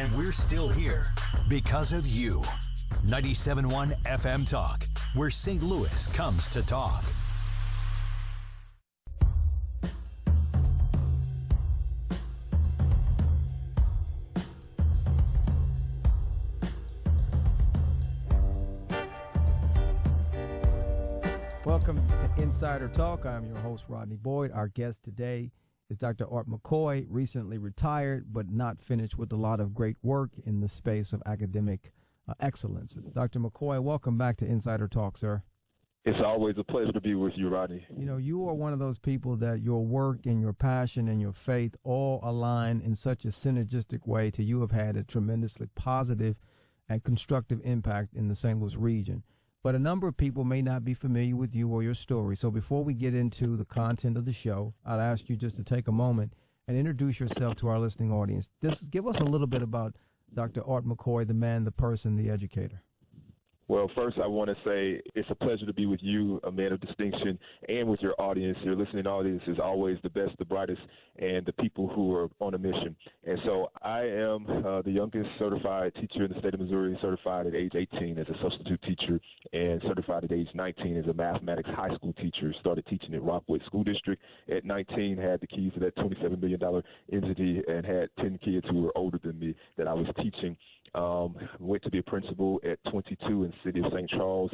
And we're still here because of you. 97.1 FM Talk, where St. Louis comes to talk. Welcome to Insider Talk. I'm your host, Rodney Boyd. Our guest today is Dr. Art McCoy, recently retired, but not finished with a lot of great work in the space of academic excellence. Dr. McCoy, welcome back to Insider Talk, sir. It's always a pleasure to be with you, Rodney. You know, you are one of those people that your work and your passion and your faith all align in such a synergistic way to you have had a tremendously positive and constructive impact in the St. Louis region. But a number of people may not be familiar with you or your story. So before we get into the content of the show, I'd ask you just to take a moment and introduce yourself to our listening audience. Just give us a little bit about Dr. Art McCoy, the man, the person, the educator. Well, first, I want to say it's a pleasure to be with you, a man of distinction, and with your audience. Your listening audience is always the best, the brightest, and the people who are on a mission. And so I am the youngest certified teacher in the state of Missouri, certified at age 18 as a substitute teacher, and certified at age 19 as a mathematics high school teacher. Started teaching at Rockwood School District at 19, had the keys to that $27 million entity, and had 10 kids who were older than me that I was teaching. Went to be a principal at 22 in the city of St. Charles,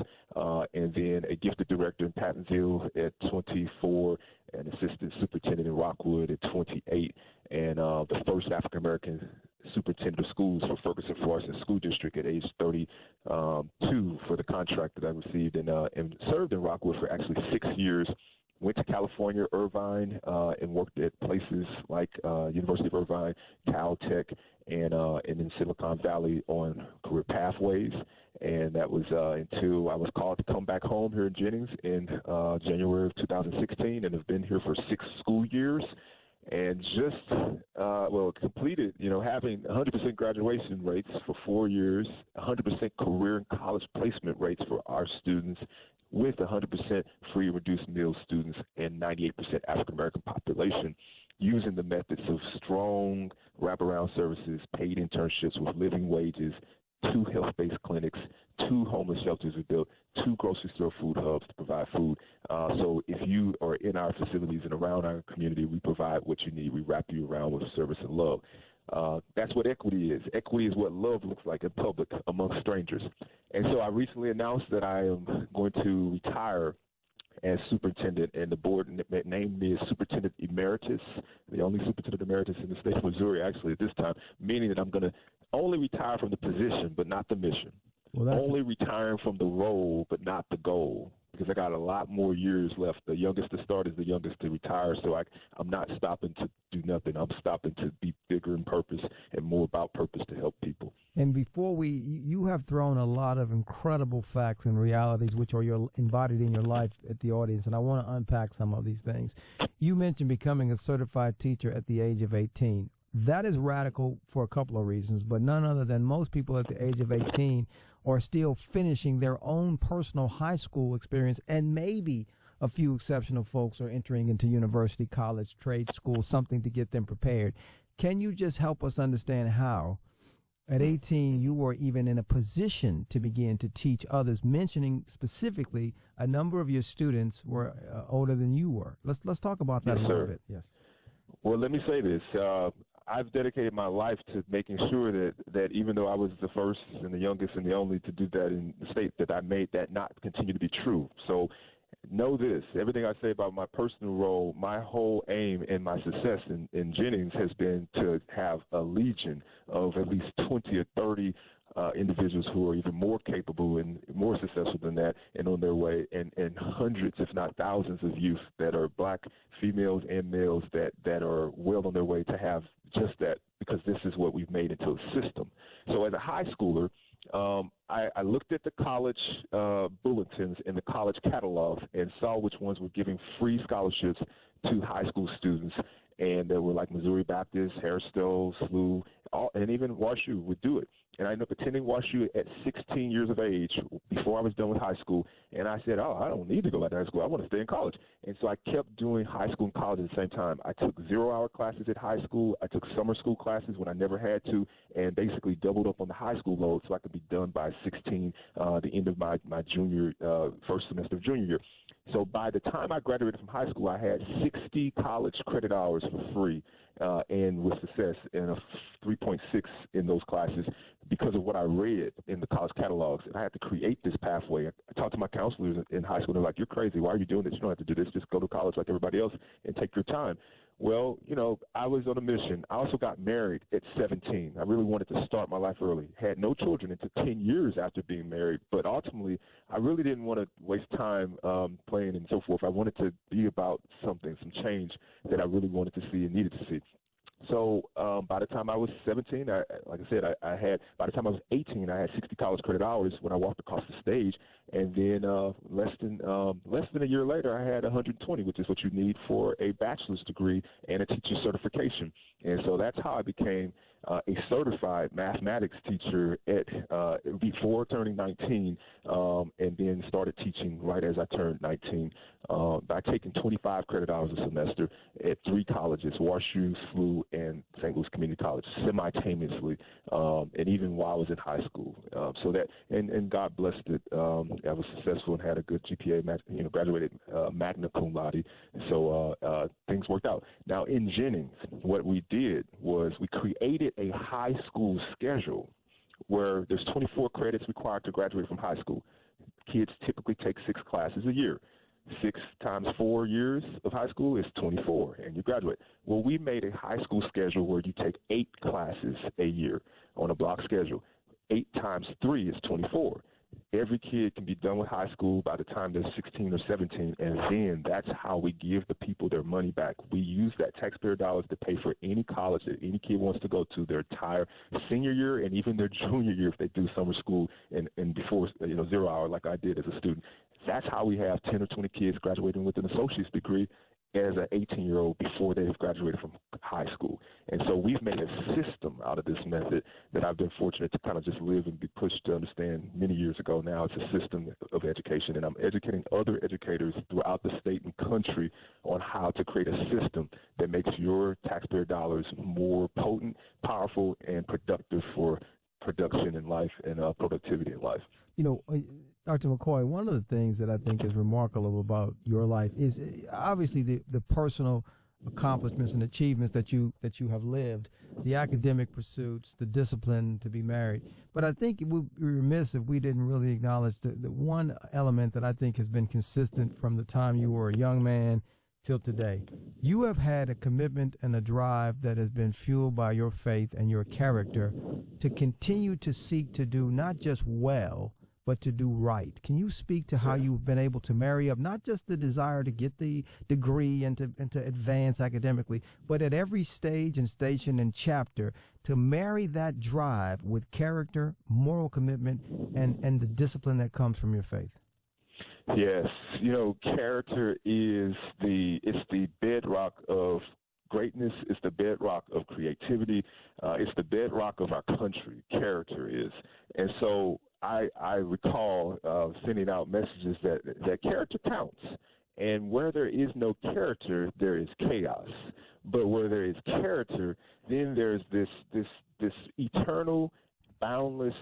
and then a gifted director in Pattonville at 24, an assistant superintendent in Rockwood at 28, and the first African-American superintendent of schools for Ferguson Forest School District at age 32 for the contract that I received, and served in Rockwood for actually 6 years. Went to California, Irvine, and worked at places like University of Irvine, Caltech, and in Silicon Valley on career pathways. And that was until I was called to come back home here in Jennings in January of 2016, and have been here for 6 school years. And just, completed, having 100% graduation rates for 4 years, 100% career and college placement rates for our students, with 100% free and reduced meal students and 98% African-American population, using the methods of strong wraparound services, paid internships with living wages, 2 health-based clinics, 2 homeless shelters we built, 2 grocery store food hubs to provide food. So if you are in our facilities and around our community, we provide what you need. We wrap you around with service and love. That's what equity is. Equity is what love looks like in public among strangers. And so I recently announced that I am going to retire as superintendent, and the board named me as Superintendent Emeritus, the only Superintendent Emeritus in the state of Missouri, actually, at this time, meaning that I'm going to only retire from the position but not the mission. Only retiring from the role but not the goal, because I got a lot more years left. The youngest to start is the youngest to retire, so I'm not stopping to do nothing. I'm stopping to be bigger in purpose and more about purpose to help people. And before you have thrown a lot of incredible facts and realities which are embodied in your life at the audience, and I want to unpack some of these things. You mentioned becoming a certified teacher at the age of 18. That is radical for a couple of reasons, but none other than most people at the age of 18 are still finishing their own personal high school experience, and maybe a few exceptional folks are entering into university, college, trade school, something to get them prepared. Can you just help us understand how, at 18, you were even in a position to begin to teach others, mentioning specifically a number of your students were older than you were? Let's talk about that a little bit. Yes. Well, let me say this. I've dedicated my life to making sure that even though I was the first and the youngest and the only to do that in the state, that I made that not continue to be true. So know this, everything I say about my personal role, my whole aim and my success in Jennings has been to have a legion of at least 20 or 30 individuals who are even more capable and more successful than that and on their way, and hundreds, if not thousands, of youth that are black, females, and males that are well on their way to have just that, because this is what we've made into a system. So as a high schooler, I looked at the college bulletins and the college catalogs and saw which ones were giving free scholarships to high school students. And there were like Missouri Baptist, Harris Stowe, SLU, and even WashU would do it. And I ended up attending WashU at 16 years of age before I was done with high school. And I said, I don't need to go back to high school. I want to stay in college. And so I kept doing high school and college at the same time. I took 0-hour classes at high school. I took summer school classes when I never had to, and basically doubled up on the high school load so I could be done by 16, the end of my first semester of junior year. So by the time I graduated from high school, I had 60 college credit hours for free and with success, and a 3.6 in those classes because of what I read in the college catalogs. And I had to create this pathway. I talked to my counselors in high school. They're like, you're crazy. Why are you doing this? You don't have to do this. Just go to college like everybody else and take your time. Well, I was on a mission. I also got married at 17. I really wanted to start my life early. Had no children until 10 years after being married. But ultimately, I really didn't want to waste time playing and so forth. I wanted to be about something, some change that I really wanted to see and needed to see. So by the time I was 17, by the time I was 18, I had 60 college credit hours when I walked across the stage. And then less than a year later, I had 120, which is what you need for a bachelor's degree and a teacher certification. And so that's how I became a certified mathematics teacher before turning 19, and then started teaching right as I turned 19 by taking 25 credit hours a semester at 3 colleges, WashU, SLU, and St. Louis Community College, simultaneously, and even while I was in high school. So that, and God blessed it. I was successful and had a good GPA, graduated magna cum laude. So things worked out. Now in Jennings, what we did was we created a high school schedule where there's 24 credits required to graduate from high school. Kids typically take 6 classes a year. 6 times 4 years of high school is 24, and you graduate. Well, we made a high school schedule where you take 8 classes a year on a block schedule. 8 times 3 is 24. Every kid can be done with high school by the time they're 16 or 17, and then that's how we give the people their money back. We use that taxpayer dollars to pay for any college that any kid wants to go to, their entire senior year and even their junior year if they do summer school and before 0 hour like I did as a student. That's how we have 10 or 20 kids graduating with an associate's degree as an 18-year-old before they've graduated from high school. And so we've made a system out of this method that I've been fortunate to kind of just live and be pushed to understand many years ago. Now it's a system of education, and I'm educating other educators throughout the state and country on how to create a system that makes your taxpayer dollars more potent, powerful, and productive for production in life and productivity in life. Dr. McCoy, one of the things that I think is remarkable about your life is obviously the personal accomplishments and achievements that you have lived, the academic pursuits, the discipline to be married. But I think it would be remiss if we didn't really acknowledge the one element that I think has been consistent from the time you were a young man till today. You have had a commitment and a drive that has been fueled by your faith and your character to continue to seek to do not just well, but to do right. Can you speak to how you've been able to marry up not just the desire to get the degree and to advance academically, but at every stage and station and chapter to marry that drive with character, moral commitment, and the discipline that comes from your faith? Yes, character is the bedrock of greatness. It's the bedrock of creativity. It's the bedrock of our country. Character is, and so I recall sending out messages that character counts, and where there is no character, there is chaos. But where there is character, then there's this eternal, boundless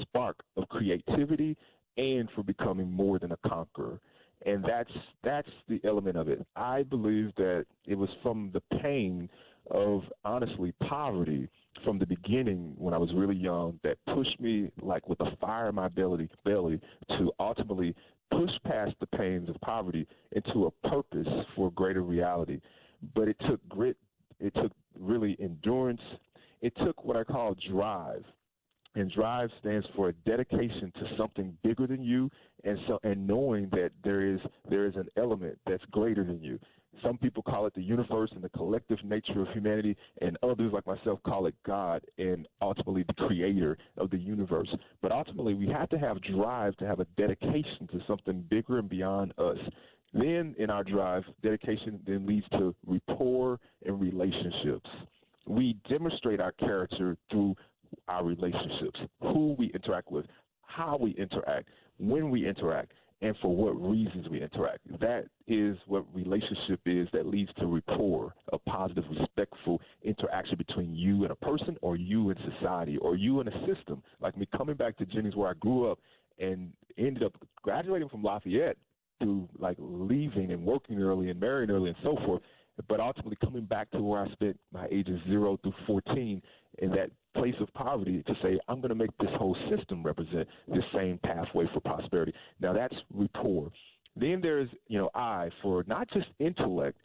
spark of creativity and for becoming more than a conqueror. And that's the element of it. I believe that it was from the pain of, honestly, poverty from the beginning when I was really young that pushed me like with a fire in my belly to ultimately push past the pains of poverty into a purpose for greater reality. But it took grit. It took really endurance. It took what I call drive. And drive stands for a dedication to something bigger than you, and knowing that there is an element that's greater than you. Some people call it the universe and the collective nature of humanity, and others like myself call it God and ultimately the creator of the universe. But ultimately, we have to have drive to have a dedication to something bigger and beyond us. Then in our drive, dedication then leads to rapport and relationships. we demonstrate our character through our relationships, who we interact with, how we interact, when we interact, and for what reasons we interact. That is what relationship is, that leads to rapport, a positive, respectful interaction between you and a person, or you and society, or you and a system. Like me coming back to Jennings, where I grew up and ended up graduating from Lafayette through like leaving and working early and marrying early and so forth, but ultimately coming back to where I spent my ages 0 through 14 in that place of poverty to say, I'm going to make this whole system represent the same pathway for prosperity. Now, that's rapport. Then there's, I, for not just intellect,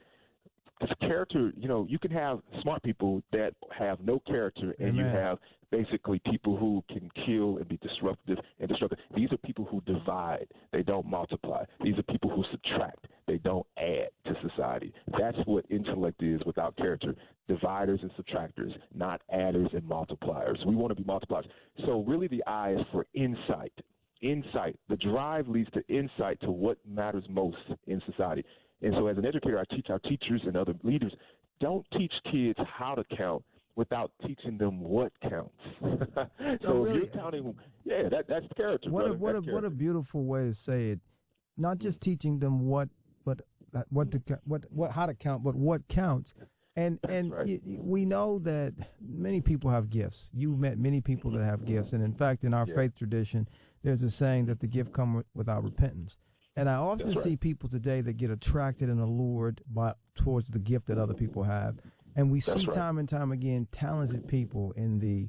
because character, you can have smart people that have no character, and Amen. You have basically people who can kill and be disruptive and destructive. These are people who divide. They don't multiply. These are people who subtract. They don't add to society. That's what intellect is without character. Dividers and subtractors, not adders and multipliers. We want to be multipliers. So really the I is for insight. Insight. The drive leads to insight to what matters most in society. And so as an educator, I teach our teachers and other leaders, don't teach kids how to count without teaching them what counts. So really, if you're counting, that's character. What a beautiful way to say it. Not just teaching them how to count, but what counts. And right. We know that many people have gifts. You've met many people that have gifts, and in fact, in our faith tradition, there's a saying that the gift comes without repentance. And I often see people today that get attracted and allured towards the gift that other people have. And we see time and time again talented people in the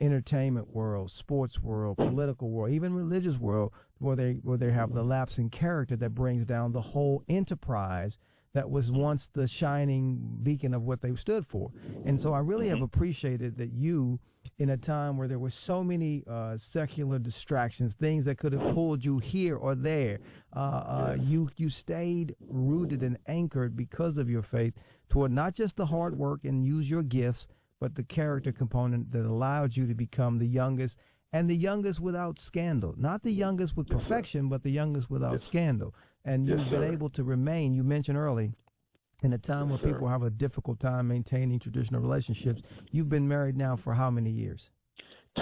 entertainment world, sports world, political world, even religious world, where they have the lapse in character that brings down the whole enterprise that was once the shining beacon of what they stood for. And so I really have appreciated that you, in a time where there were so many secular distractions, things that could have pulled you here or there, you stayed rooted and anchored because of your faith toward not just the hard work and use your gifts, but the character component that allowed you to become the youngest, and the youngest without scandal. Not the youngest with perfection, but the youngest without scandal. And you've been able to remain, you mentioned early, in a time where people have a difficult time maintaining traditional relationships. You've been married now for how many years?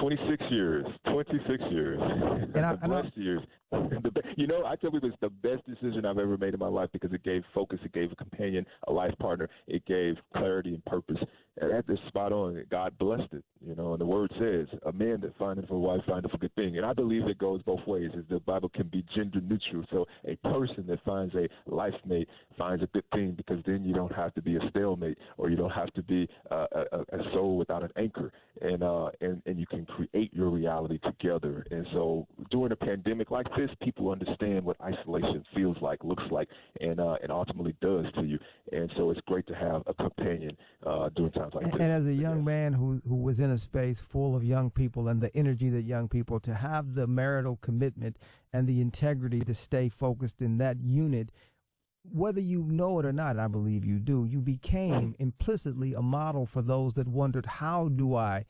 26 years. 26 years. And blessed years. I tell people it's the best decision I've ever made in my life because it gave focus, it gave a companion, a life partner, it gave clarity and purpose. And that is spot on. God blessed it, and the word says, a man that findeth a wife findeth a good thing. And I believe it goes both ways, as the Bible can be gender neutral. So a person that finds a life mate finds a good thing, because then you don't have to be a stalemate, or you don't have to be a soul without an anchor. And you can create your reality together. And so during a pandemic like this, people understand what isolation feels like, looks like, and ultimately does to you. And so it's great to have a companion during times like this. And as a young man who was in a space full of young people and the energy that young people, to have the marital commitment and the integrity to stay focused in that unit, whether you know it or not, I believe you do, you became implicitly a model for those that wondered, how do I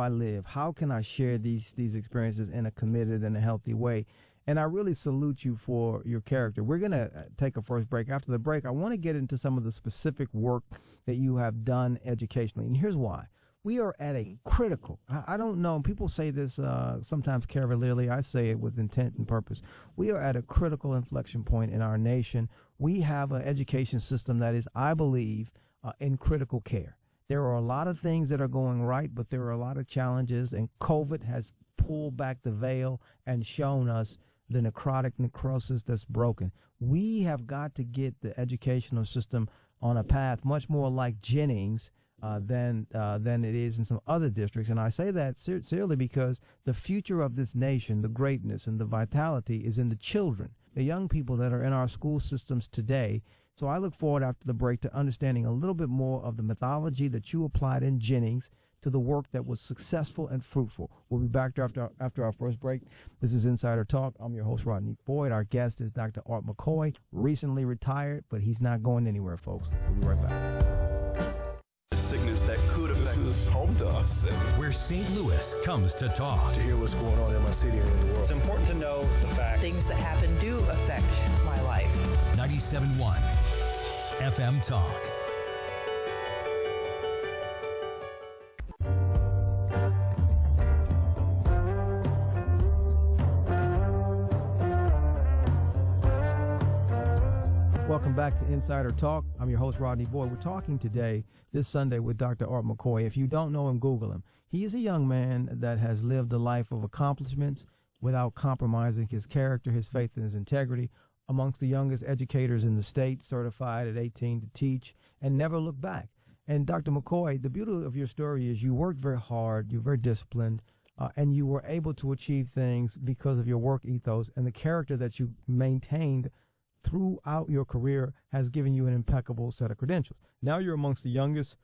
live? How can I share these experiences in a committed and a healthy way? And I really salute you for your character. We're going to take a first break. After the break, I want to get into some of the specific work that you have done educationally. And here's why. We are at a critical, I don't know, people say this sometimes cavalierly. I say it with intent and purpose. We are at a critical inflection point in our nation. We have an education system that is, I believe, in critical care. There are a lot of things that are going right, but there are a lot of challenges, and COVID has pulled back the veil and shown us the necrosis that's broken. We have got to get the educational system on a path much more like Jennings than it is in some other districts. And I say that sincerely because the future of this nation, the greatness and the vitality, is in the children, the young people that are in our school systems today. So I look forward after the break to understanding a little bit more of the methodology that you applied in Jennings to the work that was successful and fruitful. We'll be back after our first break. This is Insider Talk. I'm your host, Rodney Boyd. Our guest is Dr. Art McCoy, recently retired, but he's not going anywhere, folks. We'll be right back. Sickness that could affect. This is home to us. Where St. Louis comes to talk. To hear what's going on in my city and in the world. It's important to know the facts. Things that happen do affect my life. 97.1 FM Talk. Welcome back to Insider Talk. I'm your host, Rodney Boyd. We're talking today, this Sunday, with Dr. Art McCoy. If you don't know him, Google him. He is a young man that has lived a life of accomplishments without compromising his character, his faith, and his integrity. Amongst the youngest educators in the state, certified at 18 to teach, and never look back. And Dr. McCoy, the beauty of your story is you worked very hard, you're very disciplined, and you were able to achieve things because of your work ethos, and the character that you maintained throughout your career has given you an impeccable set of credentials. Now you're amongst the youngest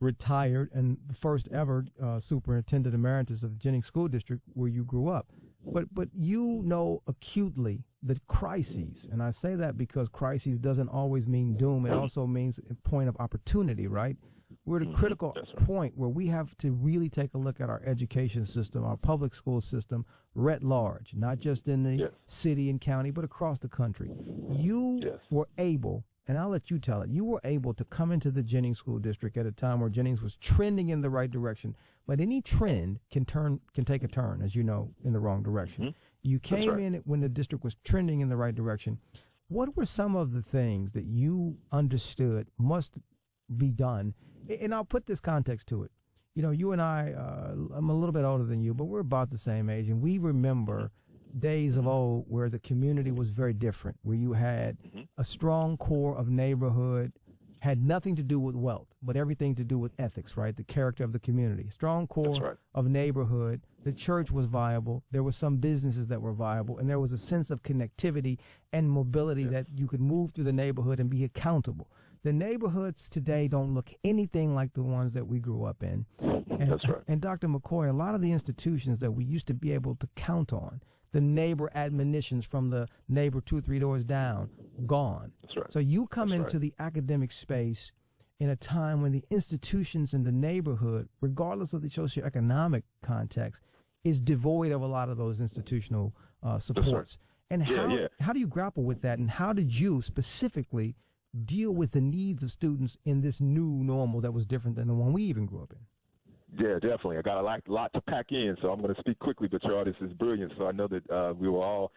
retired and the first ever superintendent emeritus of the Jennings School District where you grew up. But you know acutely the crises, and I say that because crises doesn't always mean doom. It also means a point of opportunity, right? We're at a critical point where we have to really take a look at our education system, our public school system, writ large, not just in the city and county, but across the country. You were able, and I'll let you tell it, you were able to come into the Jennings School District at a time where Jennings was trending in the right direction. But any trend can take a turn, as you know, in the wrong direction. You came in when the district was trending in the right direction. What were some of the things that you understood must be done? And I'll put this context to it. You know, you and I, I'm a little bit older than you, but we're about the same age, and we remember days of old where the community was very different, where you had a strong core of neighborhood, had nothing to do with wealth, but everything to do with ethics, right? The character of the community. Strong core of neighborhood. The church was viable. There were some businesses that were viable, and there was a sense of connectivity and mobility that you could move through the neighborhood and be accountable. The neighborhoods today don't look anything like the ones that we grew up in. And, and Dr. McCoy, a lot of the institutions that we used to be able to count on, the neighbor admonitions from the neighbor 2 or 3 doors down, gone. So you come into the academic space in a time when the institutions in the neighborhood, regardless of the socioeconomic context, is devoid of a lot of those institutional supports. And how do you grapple with that, and how did you specifically deal with the needs of students in this new normal that was different than the one we even grew up in? Yeah, definitely. I got a lot to pack in, so I'm going to speak quickly, but your audience is brilliant, so I know that we will all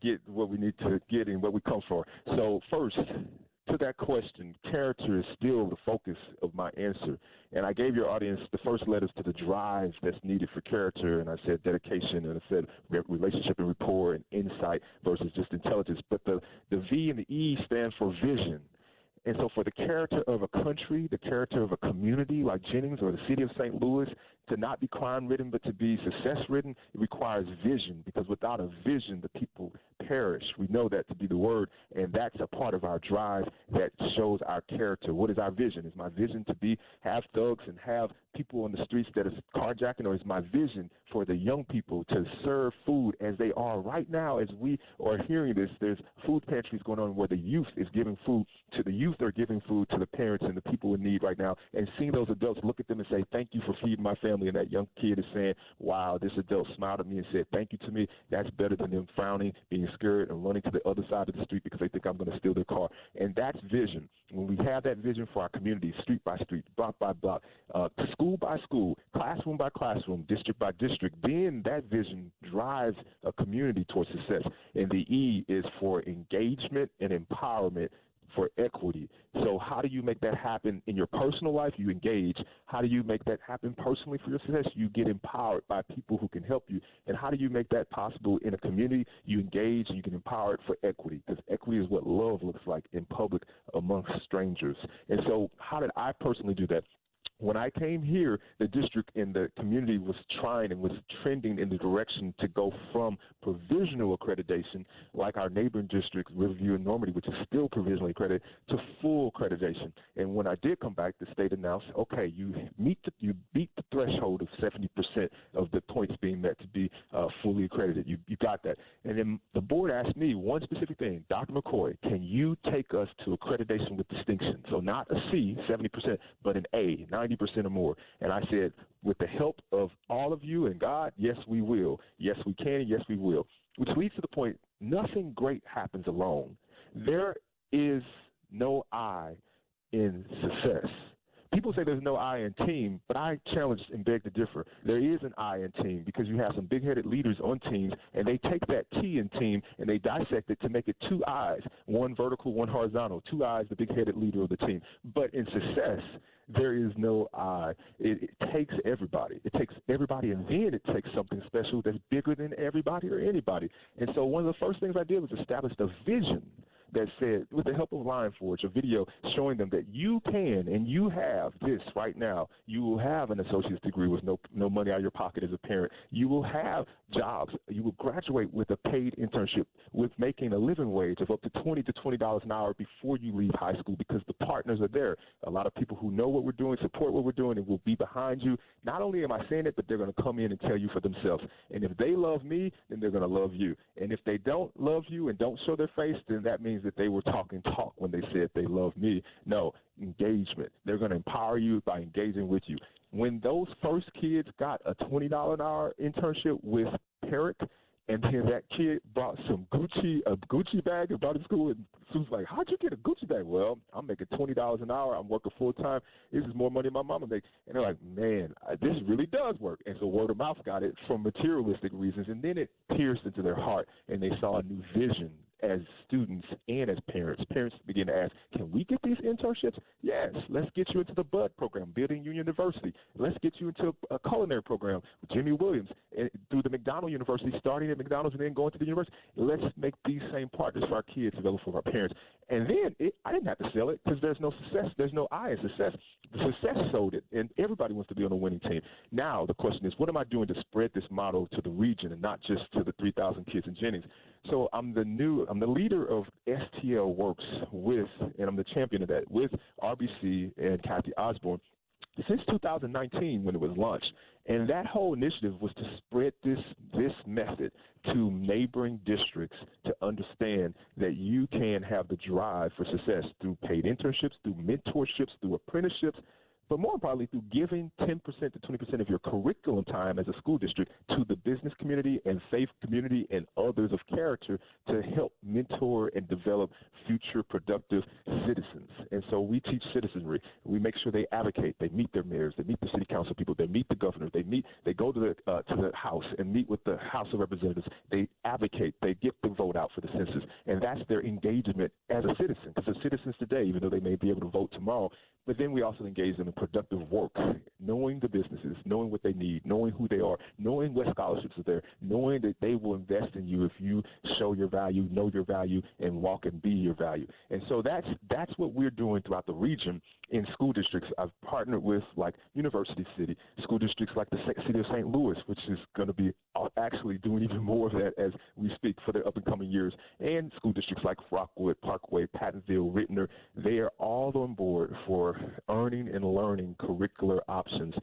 get what we need to get and what we come for. So first, to that question, character is still the focus of my answer. And I gave your audience the first letters to the drive that's needed for character, and I said dedication, and I said relationship and rapport and insight versus just intelligence. But the V and the E stand for vision. And so for the character of a country, the character of a community like Jennings or the city of St. Louis, to not be crime-ridden but to be success-ridden, it requires vision, because without a vision, the people perish. We know that to be the word, and that's a part of our drive that shows our character. What is our vision? Is my vision to have thugs and have people on the streets that is carjacking, or is my vision for the young people to serve food as they are right now? As we are hearing this, there's food pantries going on where the youth is giving food to the youth, are giving food to the parents and the people in need right now, and seeing those adults look at them and say, thank you for feeding my family, and that young kid is saying, wow, this adult smiled at me and said thank you to me. That's better than them frowning, being scared, and running to the other side of the street because they think I'm going to steal their car. And that's vision. When we have that vision for our community, street by street, block by block, school by school, classroom by classroom, district by district, then that vision drives a community towards success. And the E is for engagement and empowerment for equity. So how do you make that happen in your personal life? You engage. How do you make that happen personally for your success? You get empowered by people who can help you. And how do you make that possible in a community? You engage and you get empowered for equity, because equity is what love looks like in public amongst strangers. And so how did I personally do that? When I came here, the district and the community was trying and was trending in the direction to go from provisional accreditation, like our neighboring districts, Riverview and Normandy, which is still provisionally accredited, to full accreditation. And when I did come back, the state announced, okay, you beat the threshold of 70% of the points being met to be fully accredited. You got that. And then the board asked me one specific thing, Dr. McCoy, can you take us to accreditation with distinction? So not a C, 70%, but an A, 90% or more. And I said, with the help of all of you and God, yes, we will. Yes, we can, and yes, we will. Which leads to the point, nothing great happens alone. There is no I in success, People say there's no I in team, but I challenge and beg to differ. There is an I in team because you have some big-headed leaders on teams, and they take that T in team and they dissect it to make it two I's, one vertical, one horizontal. Two I's, the big-headed leader of the team. But in success, there is no I. It takes everybody. It takes everybody, and then it takes something special that's bigger than everybody or anybody. And so one of the first things I did was establish a vision that said, with the help of Line Forge, a video showing them that you can and you have this right now. You will have an associate's degree with no money out of your pocket as a parent. You will have jobs. You will graduate with a paid internship with making a living wage of up to $20 to $20 an hour before you leave high school because the partners are there. A lot of people who know what we're doing, support what we're doing, and will be behind you. Not only am I saying it, but they're going to come in and tell you for themselves. And if they love me, then they're going to love you. And if they don't love you and don't show their face, then that means that they were talking talk when they said they love me. No, engagement. They're going to empower you by engaging with you. When those first kids got a $20 an hour internship with Herrick, and then that kid brought a Gucci bag and brought it to school, and Sue's like, how'd you get a Gucci bag? Well, I'm making $20 an hour. I'm working full-time. This is more money than my mama makes. And they're like, man, this really does work. And so word of mouth got it from materialistic reasons, and then it pierced into their heart, and they saw a new vision as students and as parents. Parents begin to ask, can we get these internships? Yes. Let's get you into the BUD program, Building Union University. Let's get you into a culinary program with Jimmy Williams and through the McDonald University, starting at McDonald's and then going to the university. Let's make these same partners for our kids available for our parents. And then I didn't have to sell it because there's no success. There's no I in success. The success sold it, and everybody wants to be on a winning team. Now the question is, what am I doing to spread this model to the region and not just to the 3,000 kids in Jennings? So I'm the leader of STL.works and I'm the champion of that with RBC and Kathy Osborne since 2019 when it was launched. And that whole initiative was to spread this method to neighboring districts to understand that you can have the drive for success through paid internships, through mentorships, through apprenticeships, but more importantly, through giving 10% to 20% of your curriculum time as a school district to the business community and faith community and others of character to help mentor and develop future productive citizens. And so we teach citizenry. We make sure they advocate. They meet their mayors. They meet the city council people. They meet the governor. They go to the House and meet with the House of Representatives. They advocate. They get the vote out for the census. And that's their engagement as a citizen. Because the citizens today, even though they may be able to vote tomorrow, but then we also engage them in productive work, knowing the businesses, knowing what they need, knowing who they are, knowing what scholarships are there, knowing that they will invest in you if you show your value, know your value, and walk and be your value. And so that's what we're doing throughout the region in school districts. I've partnered with like University City, school districts like the city of St. Louis, which is going to be actually doing even more of that as we speak for the up and coming years, and school districts like Rockwood, Parkway, Pattonville, Rittner. They are all on board for earning and learning curricular options.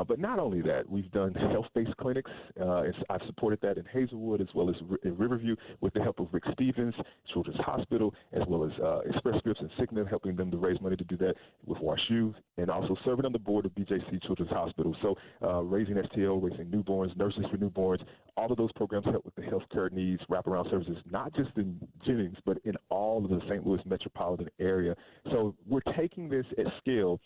But not only that, we've done health-based clinics. I've supported that in Hazelwood as well as in Riverview with the help of Rick Stevens, Children's Hospital, as well as Express Scripts and Cigna, helping them to raise money to do that with WashU, and also serving on the board of BJC Children's Hospital. So raising STL, raising newborns, nurses for newborns, all of those programs help with the healthcare needs, wraparound services, not just in Jennings, but in all of the St. Louis metropolitan area. So we're taking this at scale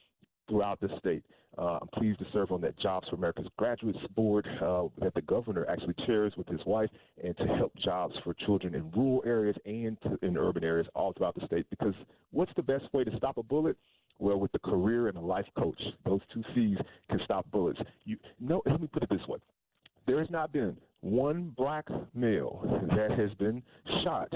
throughout the state. I'm pleased to serve on that Jobs for America's Graduates Board that the governor actually chairs with his wife, and to help jobs for children in rural areas and in urban areas all throughout the state. Because what's the best way to stop a bullet? Well, with the career and a life coach. Those two C's can stop bullets. Let me put it this way. There has not been one black male that has been shot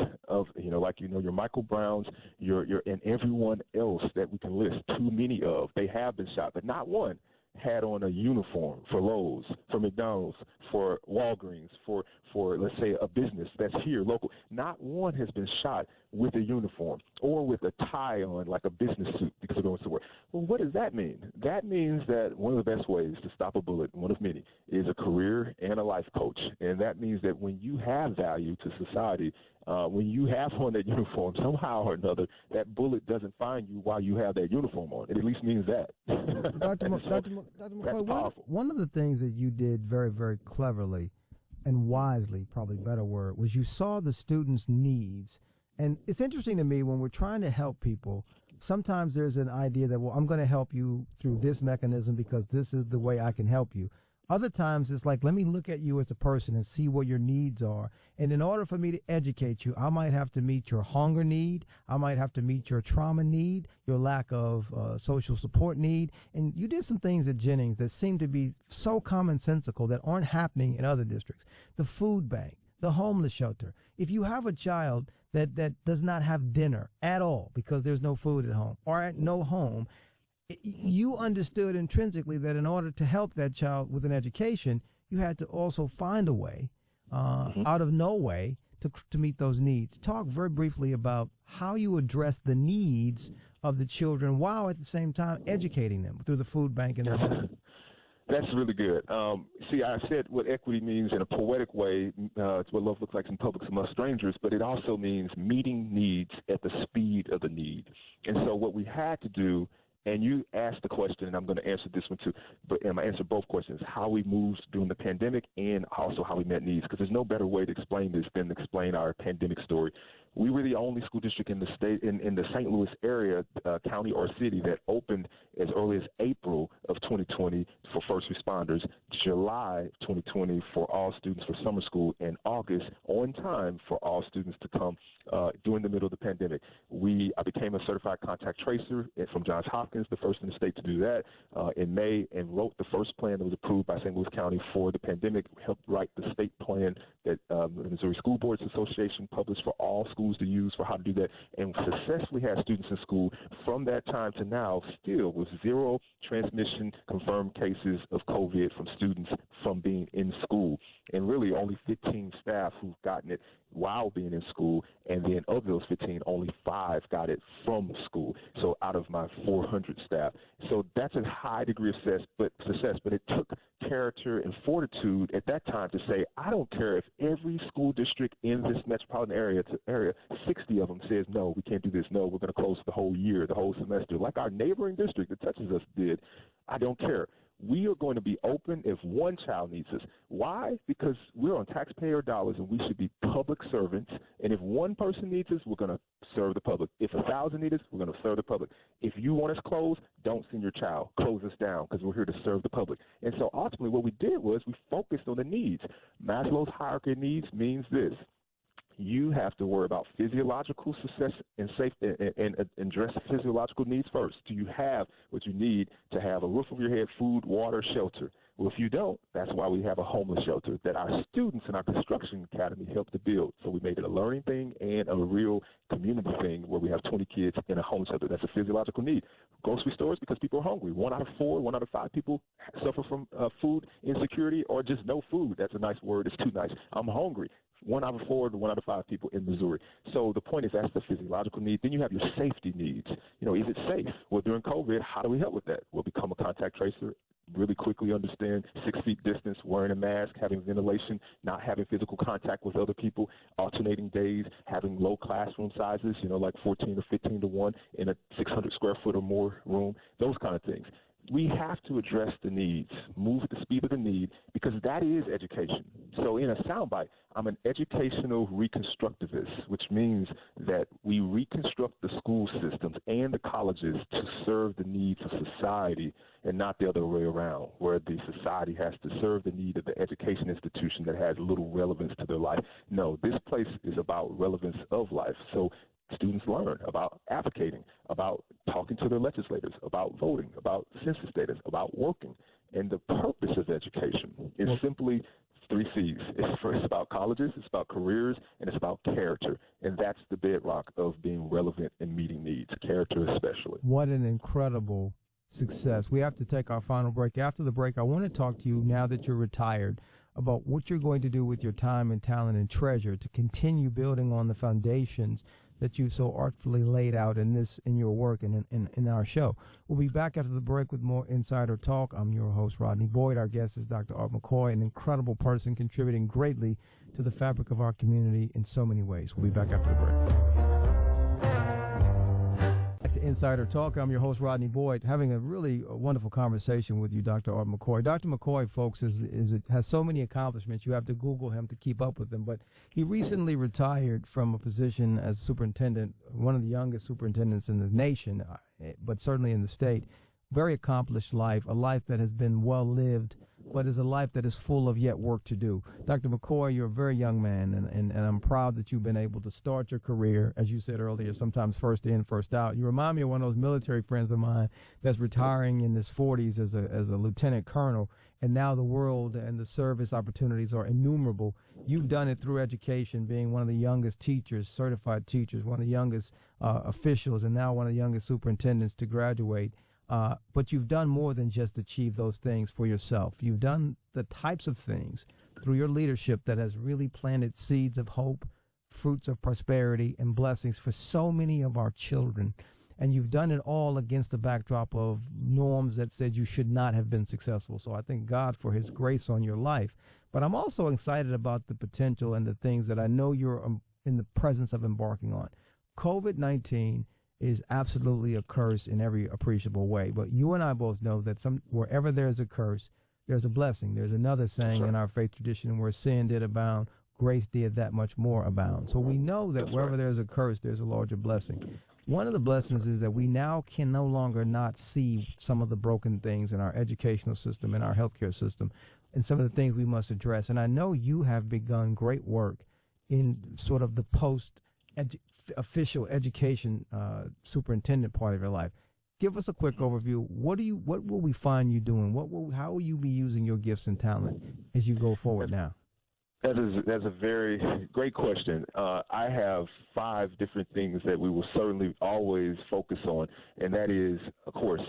your Michael Browns, and everyone else that we can list, too many of. They have been shot, but not one had on a uniform for Lowe's, for McDonald's, for Walgreens, for let's say a business that's here local. Not one has been shot with a uniform or with a tie on like a business suit because they're going to work. Well, what does that mean? That means that one of the best ways to stop a bullet, one of many, is a career and a life coach. And that means that when you have value to society, when you have on that uniform somehow or another, that bullet doesn't find you while you have that uniform on. It at least means that. Dr. McCoy, one of the things that you did very, very cleverly and wisely, probably a better word, was you saw the students' needs. And it's interesting to me when we're trying to help people, sometimes there's an idea that, well, I'm going to help you through this mechanism because this is the way I can help you. Other times it's like, let me look at you as a person and see what your needs are. And in order for me to educate you, I might have to meet your hunger need. I might have to meet your trauma need, your lack of social support need. And you did some things at Jennings that seem to be so commonsensical that aren't happening in other districts. The food bank, the homeless shelter. If you have a child that does not have dinner at all because there's no food at home or at no home, you understood intrinsically that in order to help that child with an education, you had to also find a way, out of no way, to meet those needs. Talk very briefly about how you address the needs of the children while at the same time educating them through the food bank and the home. That's really good. See, I said what equity means in a poetic way. It's what love looks like in public among strangers, but it also means meeting needs at the speed of the need. And so what we had to do, and you asked the question, and I'm going to answer this one too, but I'm going to answer both questions, how we moved during the pandemic and also how we met needs, because there's no better way to explain this than to explain our pandemic story. We were the only school district in the state, in the St. Louis area, county or city, that opened as early as April of 2020 for first responders, July 2020 for all students for summer school, and August on time for all students to come during the middle of the pandemic. I became a certified contact tracer from Johns Hopkins, the first in the state to do that in May, and wrote the first plan that was approved by St. Louis County for the pandemic, helped write the state plan that the Missouri School Boards Association published for all schools to use for how to do that, and successfully had students in school from that time to now, still with zero transmission confirmed cases of COVID from students from being in school, and really only 15 staff who've gotten it while being in school, and then of those 15, only 5 got it from school, so out of my 400 staff. So that's a high degree of success, but it took character and fortitude at that time to say, I don't care if every school district in this metropolitan area, 60 of them says, no, we can't do this, no, we're going to close the whole year, the whole semester, like our neighboring district that touches us did. I don't care. We are going to be open if one child needs us. Why? Because we're on taxpayer dollars and we should be public servants. And if one person needs us, we're going to serve the public. If 1,000 need us, we're going to serve the public. If you want us closed, don't send your child. Close us down because we're here to serve the public. And so ultimately what we did was we focused on the needs. Maslow's hierarchy of needs means this. You have to worry about physiological success and address physiological needs first. Do you have what you need to have a roof over your head, food, water, shelter? Well, if you don't, that's why we have a homeless shelter that our students in our construction academy helped to build. So we made it a learning thing and a real community thing where we have 20 kids in a homeless shelter. That's a physiological need. Grocery stores, because people are hungry. 1 out of 4, 1 out of 5 people suffer from food insecurity or just no food. That's a nice word. It's too nice. I'm hungry. 1 out of 4 to 1 out of 5 people in Missouri. So the point is that's the physiological need. Then you have your safety needs. Is it safe? Well, during COVID, how do we help with that? We'll become a contact tracer, really quickly understand 6 feet distance, wearing a mask, having ventilation, not having physical contact with other people, alternating days, having low classroom sizes, like 14 or 15 to 1 in a 600 square foot or more room, those kind of things. We have to address the needs, move at the speed of the need, because that is education. So in a soundbite, I'm an educational reconstructivist, which means that we reconstruct the school systems and the colleges to serve the needs of society and not the other way around, where the society has to serve the need of the education institution that has little relevance to their life. No, this place is about relevance of life. So students learn about advocating, about talking to their legislators, about voting, about census data, about working. And the purpose of education is simply 3 C's. It's about colleges, it's about careers, and it's about character. And that's the bedrock of being relevant and meeting needs, character especially. What an incredible success. We have to take our final break. After the break, I want to talk to you, now that you're retired, about what you're going to do with your time and talent and treasure to continue building on the foundations that you've so artfully laid out in your work and in our show. We'll be back after the break with more Insider Talk. I'm your host, Rodney Boyd. Our guest is Dr. Art McCoy, an incredible person contributing greatly to the fabric of our community in so many ways. We'll be back after the break. to Insider Talk. I'm your host, Rodney Boyd, having a really wonderful conversation with you, Dr. Art McCoy. Dr. McCoy, folks, has so many accomplishments. You have to Google him to keep up with him. But he recently retired from a position as superintendent, one of the youngest superintendents in the nation, but certainly in the state. Very accomplished life, a life that has been well lived, but is a life that is full of yet work to do. Dr. McCoy, you're a very young man, and I'm proud that you've been able to start your career, as you said earlier, sometimes first in, first out. You remind me of one of those military friends of mine that's retiring in his 40s as a lieutenant colonel, and now the world and the service opportunities are innumerable. You've done it through education, being one of the youngest teachers, certified teachers, one of the youngest officials, and now one of the youngest superintendents to graduate. But you've done more than just achieve those things for yourself. You've done the types of things through your leadership that has really planted seeds of hope, fruits of prosperity, and blessings for so many of our children. And you've done it all against the backdrop of norms that said you should not have been successful. So I thank God for his grace on your life. But I'm also excited about the potential and the things that I know you're in the presence of embarking on. COVID-19 is absolutely a curse in every appreciable way. But you and I both know that wherever there's a curse, there's a blessing. There's another saying in our faith tradition, where sin did abound, grace did that much more abound. So we know that wherever there's a curse, there's a larger blessing. One of the blessings is that we now can no longer not see some of the broken things in our educational system, in our healthcare system, and some of the things we must address. And I know you have begun great work in sort of the official education superintendent part of your life. Give us a quick overview. What will we find you doing? How will you be using your gifts and talent as you go forward now? That's a very great question. I have 5 different things that we will certainly always focus on, and that is, of course,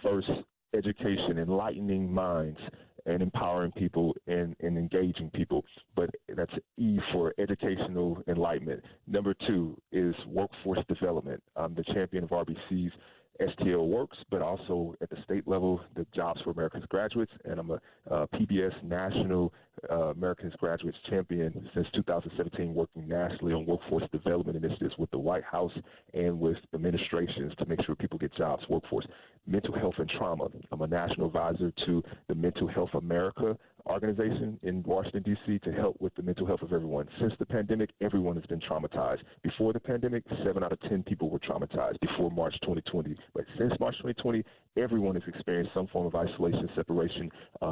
first, education, enlightening minds, and empowering people and engaging people. But that's E for educational enlightenment. Number 2 is workforce development. I'm the champion of RBC's STL.works, but also at the state level, the Jobs for America's Graduates, and I'm a PBS National American Graduate Champion since 2017, working nationally on workforce development initiatives with the White House and with administrations to make sure people get jobs, workforce. Mental health and trauma. I'm a national advisor to the Mental Health America organization in Washington, D.C. to help with the mental health of everyone. Since the pandemic, everyone has been traumatized. Before the pandemic, 7 out of 10 people were traumatized before March 2020. But since March 2020, everyone has experienced some form of isolation, separation,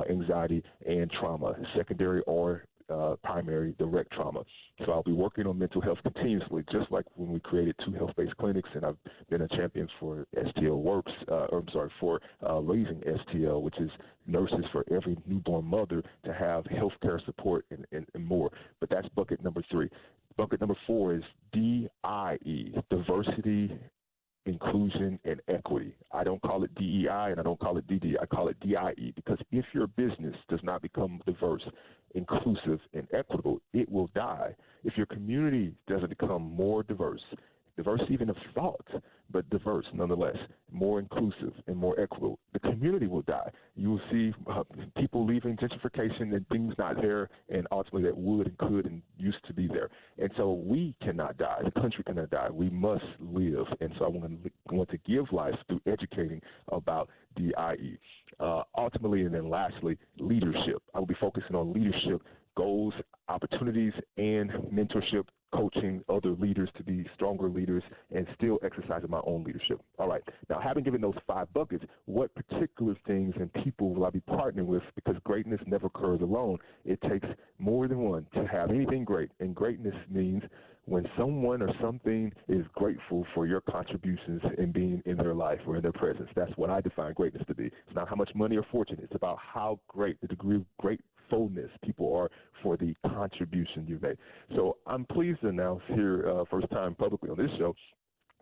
anxiety, and trauma, secondary or primary direct trauma. So I'll be working on mental health continuously, just like when we created 2 health-based clinics, and I've been a champion for STL.works, for raising STL, which is nurses for every newborn mother to have health care support and more. But that's bucket number 3. Bucket number 4 is DIE, diversity, inclusion, and equity. I don't call it DEI and I don't call it DD. I call it DIE, because if your business does not become diverse, inclusive, and equitable, it will die. If your community doesn't become more diverse even of thought, but diverse nonetheless, more inclusive and more equitable, the community will die. You will see people leaving, gentrification, and things not there, and ultimately that would and could and used to be there. And so we cannot die. The country cannot die. We must live. And so I want to give life through educating about DIE. Ultimately, and then lastly, leadership. I will be focusing on leadership goals, opportunities, and mentorship, coaching other leaders to be stronger leaders, and still exercising my own leadership. All right. Now, having given those 5 buckets, what particular things and people will I be partnering with? Because greatness never occurs alone. It takes more than one to have anything great. And greatness means when someone or something is grateful for your contributions in being in their life or in their presence. That's what I define greatness to be. It's not how much money or fortune. It's about how great, the degree of gratefulness people are for the contribution you made. So I'm pleased to announce here, first time publicly on this show,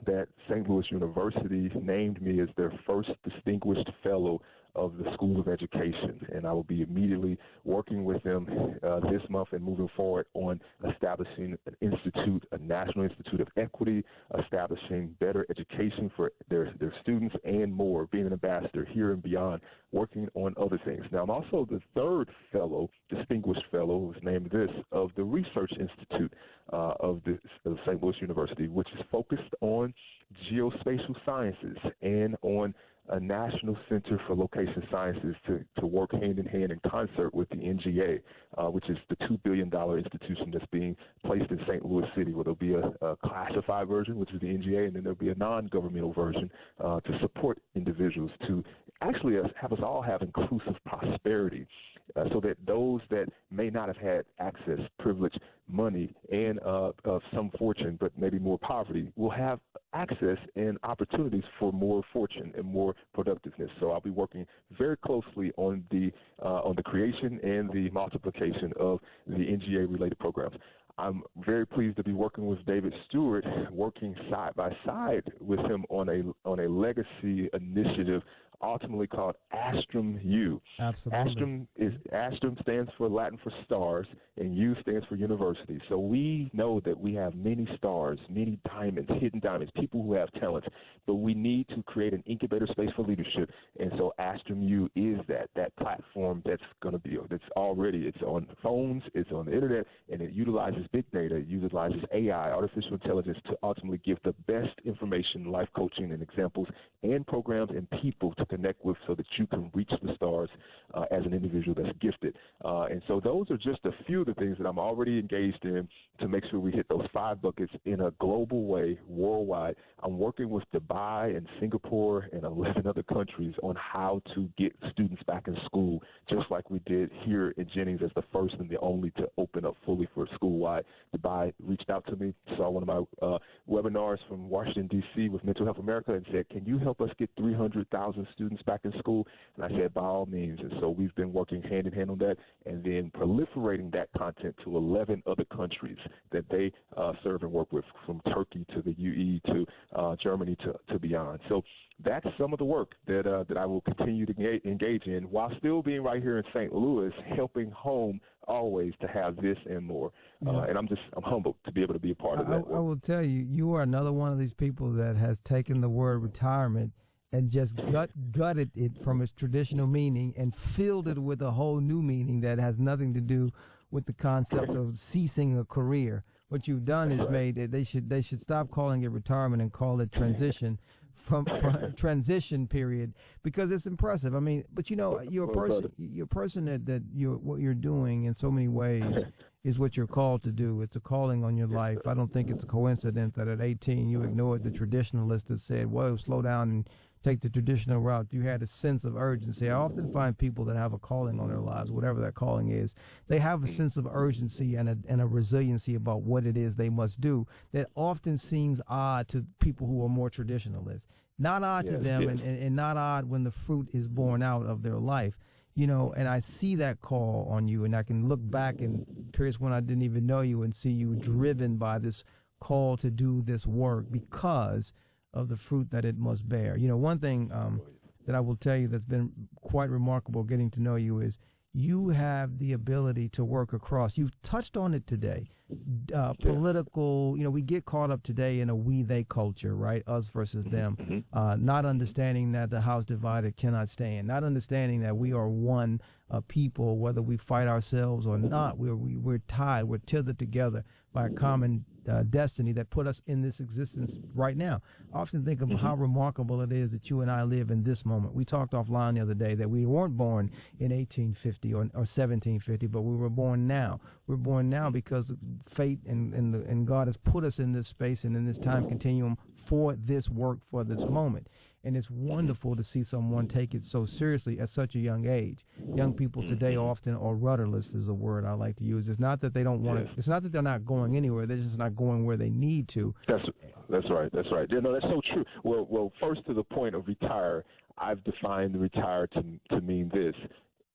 that St. Louis University named me as their first distinguished fellow of the School of Education, and I will be immediately working with them this month and moving forward on establishing an institute, a National Institute of Equity, establishing better education for their students and more, being an ambassador here and beyond, working on other things. Now, I'm also the third fellow, distinguished fellow, who's named this, of the Research Institute of St. Louis University, which is focused on geospatial sciences and on a National Center for Location Sciences to work hand in hand in concert with the NGA, which is the $2 billion institution that's being placed in St. Louis City, where there'll be a classified version, which is the NGA, and then there'll be a non-governmental version to support individuals to actually have us all have inclusive prosperity, so that those that may not have had access, privilege, money, and of some fortune, but maybe more poverty, will have access and opportunities for more fortune and more productiveness. So I'll be working very closely on the creation and the multiplication of the NGA-related programs. I'm very pleased to be working with David Stewart, working side by side with him on a legacy initiative ultimately called ASTRUM-U. Absolutely. ASTRUM stands for Latin for stars, and U stands for university. So we know that we have many stars, many diamonds, hidden diamonds, people who have talents, but we need to create an incubator space for leadership. And so ASTRUM-U is that platform that's it's on phones, it's on the internet, and it utilizes big data, it utilizes AI, artificial intelligence, to ultimately give the best information, life coaching, and examples, and programs and people to connect with, so that you can reach the stars as an individual that's gifted. And so those are just a few of the things that I'm already engaged in to make sure we hit those 5 buckets in a global way, worldwide. I'm working with Dubai and Singapore and 11 other countries on how to get students back in school, just like we did here in Jennings as the first and the only to open up fully for school-wide. Dubai reached out to me, saw one of my webinars from Washington, D.C. with Mental Health America, and said, can you help us get 300,000 students back in school? And I said, by all means. And so we've been working hand in hand on that, and then proliferating that content to 11 other countries that they serve and work with, from Turkey to the UE to Germany to beyond. So that's some of the work that I will continue to engage in, while still being right here in St. Louis, helping home always to have this and more. And I'm humbled to be able to be a part of that work. I will tell you, you are another one of these people that has taken the word retirement and just gutted it from its traditional meaning and filled it with a whole new meaning that has nothing to do with the concept of ceasing a career. What you've done is made it. They should stop calling it retirement and call it transition from transition period, because it's impressive. I mean, but you're a person that what you're doing in so many ways is what you're called to do. It's a calling on your life. I don't think it's a coincidence that at 18 you ignored the traditionalist that said, whoa, slow down and take the traditional route. You had a sense of urgency. I often find people that have a calling on their lives, whatever that calling is, they have a sense of urgency and a resiliency about what it is they must do that often seems odd to people who are more traditionalists. Not odd to them, and not odd when the fruit is born out of their life. And I see that call on you, and I can look back in periods when I didn't even know you and see you driven by this call to do this work because of the fruit that it must bear. One thing that I will tell you that's been quite remarkable getting to know you is you have the ability to work across. You touched on it today. Political, we get caught up today in a we-they culture, right? Us versus them. Not understanding that the house divided cannot stand. Not understanding that we are one people, whether we fight ourselves or not. We're tied. We're tethered together by a common destiny that put us in this existence right now. I often think of how remarkable it is that you and I live in this moment. We talked offline the other day that we weren't born in 1850 or 1750, but we were born now. We're born now because fate and God has put us in this space and in this time continuum for this work, for this moment. And it's wonderful to see someone take it so seriously at such a young age. Young people today often are rudderless, is a word I like to use. It's not that they don't want to. It's not that they're not going anywhere. They're just not going where they need to. That's right. That's right. That's so true. Well, first to the point of retire, I've defined retire to mean this: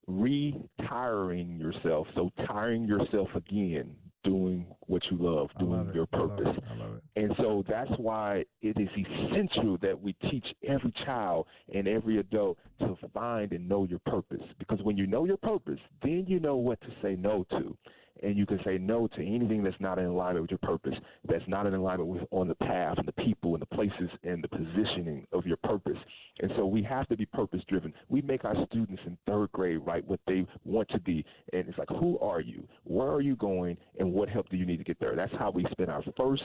retiring yourself. So tiring yourself again. doing what you love, doing your purpose. I love it. And so that's why it is essential that we teach every child and every adult to find and know your purpose. Because when you know your purpose, then you know what to say no to. And you can say no to anything that's not in alignment with your purpose, that's not in alignment with on the path and the people and the places and the positioning of your purpose. And so we have to be purpose-driven. We make our students in third grade write what they want to be. And it's like, who are you? Where are you going? And what help do you need to get there? That's how we spend our first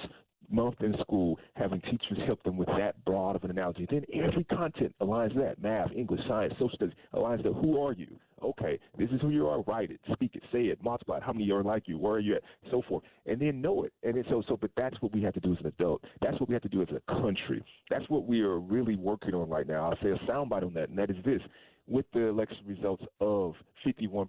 month in school, having teachers help them with that broad of an analogy. Then every content aligns that. Math, English, science, social studies aligns that. Who are you? Okay, this is who you are. Write it, speak it, say it, multiply it. How many are like you? Where are you at? So forth. And then know it. And then but that's what we have to do as an adult. That's what we have to do as a country. That's what we are really working on right now. I'll say a soundbite on that, and that is this. With the election results of 51%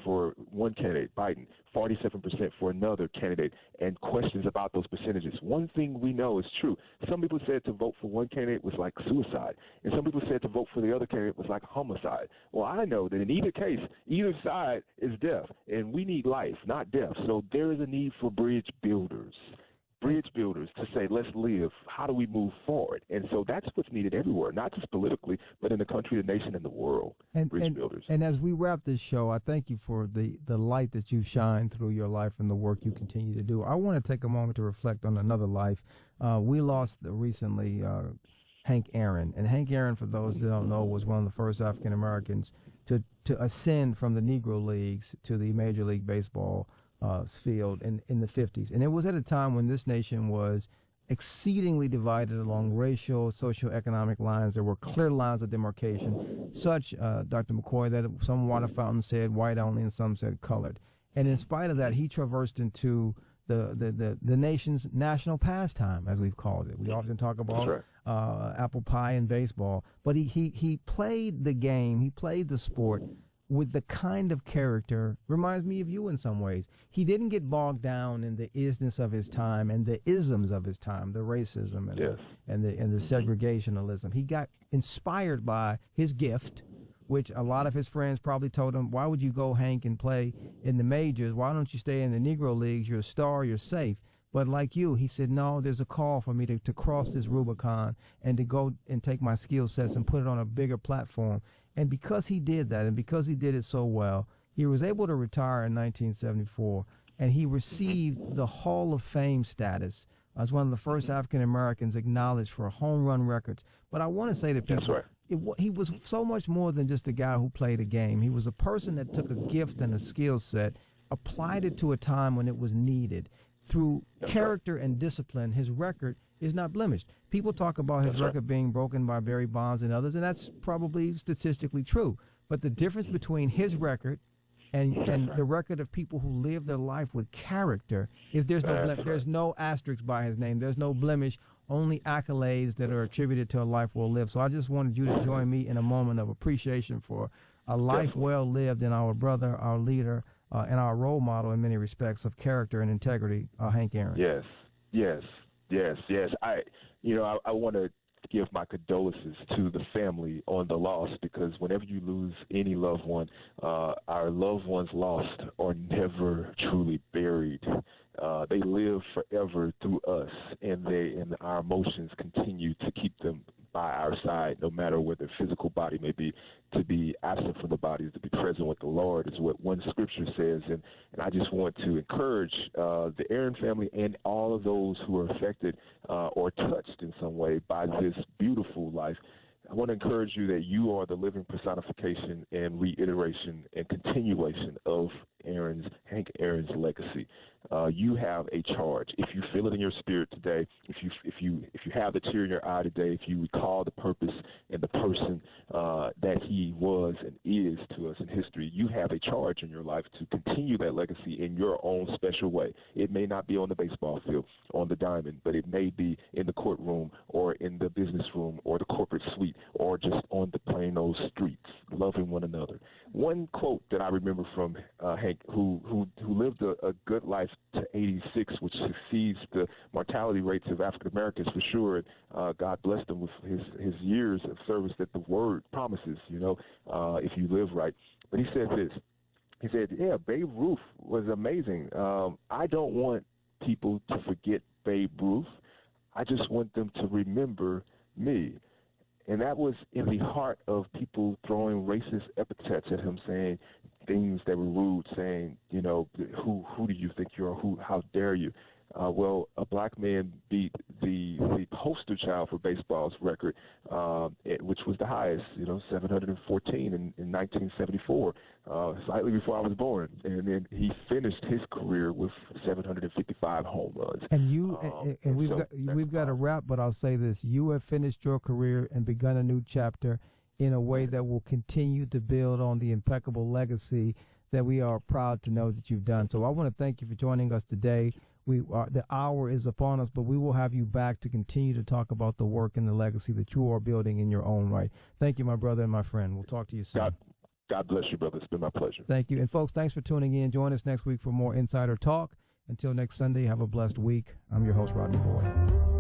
for one candidate, Biden, 47% for another candidate, and questions about those percentages, one thing we know is true. Some people said to vote for one candidate was like suicide, and some people said to vote for the other candidate was like homicide. Well, I know that in either case, either side is death, and we need life, not death. So there is a need for bridge builders to say, let's live. How do we move forward? And so that's what's needed everywhere, not just politically, but in the country, the nation, and the world. Bridge builders. And as we wrap this show, I thank you for the light that you shine through your life and the work you continue to do. I want to take a moment to reflect on another life. We lost recently Hank Aaron. And Hank Aaron, for those that don't know, was one of the first African Americans to ascend from the Negro Leagues to the Major League Baseball field in the 50s. And it was at a time when this nation was exceedingly divided along racial, socioeconomic lines. There were clear lines of demarcation, such, Dr. McCoy, that some water fountains said white only and some said colored. And in spite of that, he traversed into the nation's national pastime, as we've called it. We often talk about apple pie and baseball, but he played the game, he played the sport with the kind of character, reminds me of you in some ways. He didn't get bogged down in the isness of his time and the isms of his time, the racism and the segregationalism. He got inspired by his gift, which a lot of his friends probably told him, why would you go, Hank, and play in the majors? Why don't you stay in the Negro Leagues? You're a star, you're safe. But like you, he said, no, there's a call for me to cross this Rubicon and to go and take my skill sets and put it on a bigger platform. And because he did that, and because he did it so well, he was able to retire in 1974, and he received the Hall of Fame status as one of the first African Americans acknowledged for home run records. But I want to say to people, he was so much more than just a guy who played a game. He was a person that took a gift and a skill set, applied it to a time when it was needed. Through character and discipline, his record is not blemished. People talk about his record being broken by Barry Bonds and others, and that's probably statistically true. But the difference between his record and the record of people who live their life with character is there's no asterisk by his name. There's no blemish, only accolades that are attributed to a life well lived. So I just wanted you to join me in a moment of appreciation for a life well lived, and our brother, our leader, and our role model in many respects of character and integrity, Hank Aaron. Yes. I want to give my condolences to the family on the loss, because whenever you lose any loved one, our loved ones lost are never truly buried. They live forever through us, and our emotions continue to keep them by our side, no matter where their physical body may be. To be absent from the body is to be present with the Lord, is what one scripture says. And I just want to encourage the Aaron family and all of those who are affected or touched in some way by this beautiful life. I want to encourage you that you are the living personification and reiteration and continuation of Hank Aaron's legacy. You have a charge. If you feel it in your spirit today, if you have the tear in your eye today, if you recall the purpose and the person that he was and is to us in history, you have a charge in your life to continue that legacy in your own special way. It may not be on the baseball field, on the diamond, but it may be in the courtroom or in the business room or the corporate suite or just on the plain old streets, loving one another. One quote that I remember from Hank, who lived a good life to 86, which exceeds the mortality rates of African Americans for sure. God blessed him with his years of service that the word promises, if you live right. But he said this. he said, yeah, Babe Ruth was amazing. I don't want people to forget Babe Ruth. I just want them to remember me. And that was in the heart of people throwing racist epithets at him, saying things that were rude, saying, you know, who do you think you are? How dare you? Well, a black man beat the poster child for baseball's record, which was the highest, 714 in 1974, slightly before I was born. And then he finished his career with 755 home runs. And we've got to wrap, but I'll say this: you have finished your career and begun a new chapter in a way that will continue to build on the impeccable legacy that we are proud to know that you've done. So I want to thank you for joining us today. The hour is upon us, but we will have you back to continue to talk about the work and the legacy that you are building in your own right. Thank you, my brother and my friend. We'll talk to you soon. God bless you, brother. It's been my pleasure. Thank you. And folks, thanks for tuning in. Join us next week for more Insider Talk. Until next Sunday, have a blessed week. I'm your host, Rodney Boyd.